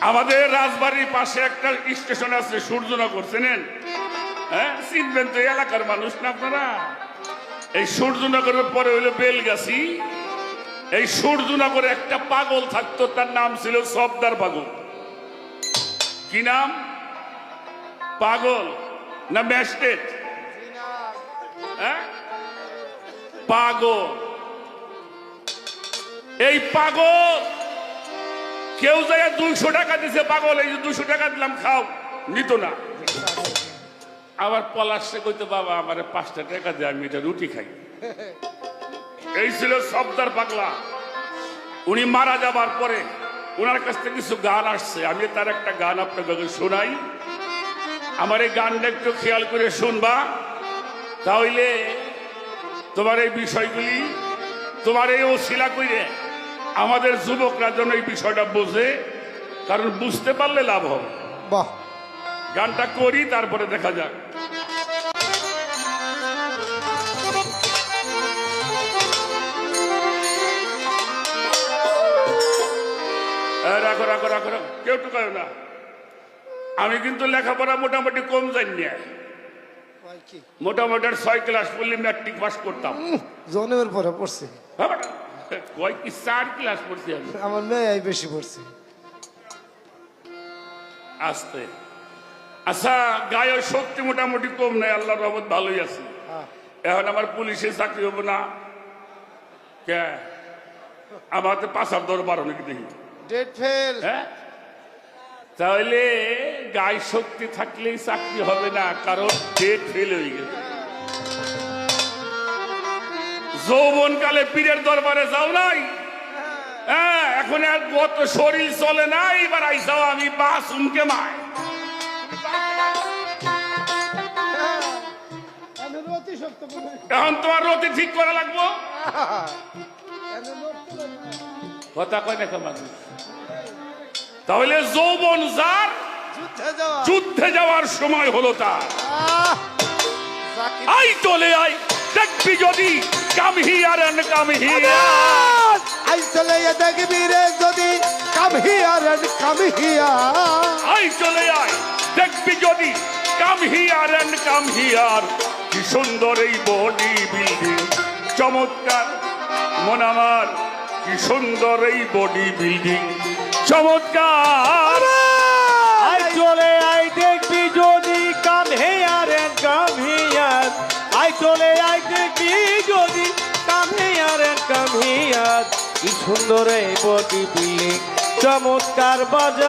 আমাদের রাজবাড়ির পাশে একটা স্টেশন আছে সূর্যনগর, চেনেন? হ্যাঁ, চিনবেন তো, এলাকার মানুষ না আপনারা। এই সূর্যনগরের পরে হইলো বেলগাছি। এই সূর্যনগরে একটা পাগল থাকতো, তার নাম ছিল সবদার পাগল। কি নাম? পাগল না ম্যাস্টেট? হ্যাঁ, পাগল। এই পাগল কেউ যায় 200 টাকা দিছে, পাগল এই যে 200 টাকা দিলাম খাও, নিত না। আবার পলাশে কইতো, বাবা আমার 5টা টাকা দিয়ে আমি এটা রুটি খাই। এই ছিল সবদার পাগলা। উনি মারা যাবার পরে ওনার কাছ থেকে কিছু গান আসছে, আমি তার একটা গান আপনাকে শোনাই। আমার এই গানটা একটু খেয়াল করে শুনবা, তাহলে তোমার এই বিষয়গুলি, তোমার এই ওসিলা করে আমাদের যুবকরা যেন এই বিষয়টা বোঝে, কারণ বুঝতে পারলে লাভ হবে। বাহ, গানটা করি, তারপরে দেখা যাক। রাখো রাখো রাখো রাখো, কেউ টুকায় না। আমি কিন্তু লেখাপড়া মোটামুটি কম জানি না, মোটামুটি 6 ক্লাস পড়লে ম্যাট্রিক পাস করতাম। জন্মের পরে পড়ছে। কয় কি 4 ক্লাস পড়ছি আমি। আমার মেয়ে বেশি পড়ছে। আস্তে আচ্ছা, গায়ে শক্তি মোটামুটি কম নাই, আল্লাহর রহমত ভালোই আছে। এখন আমার পুলিশে চাকরি হবো না কে? আমার তো 5/12 নাকি দেখি ডেট ফেল। হ্যাঁ, তাহলে গায়ে শক্তি থাকলেই চাকরি হবে না, কারণ ডেট ফেল হয়ে গেছে। যৌবনকালে পীরের দরবারে যাও নাই? হ্যাঁ, এখন আর গত শরীর চলে না, এবার আইসাও আমি বাসুমকে মায়। এখন তোমার রতি ঠিক করা লাগবো। কথা কয় না মানুষ। তাহলে যৌবন যার, যুদ্ধে যাওয়ার সময় হলো তার। আই চলে আই, দেখবি যদি come here and come here. আই চলে আই, দেখবি রে যদি come here and come here. আই চলে আই, দেখবি যদি come here and come here. কি সুন্দর এই বডি বিল্ডিং, চমৎকার মন আমার, কি সুন্দর এই বডি বিল্ডিং, চমৎকার। আই চলে আই, দেখবি যদি come here and come here. আই চলে আই, দেখবি যদি come here and come here. কি সুন্দর এই বডি বিল্ডিং, চমৎকার বাজার।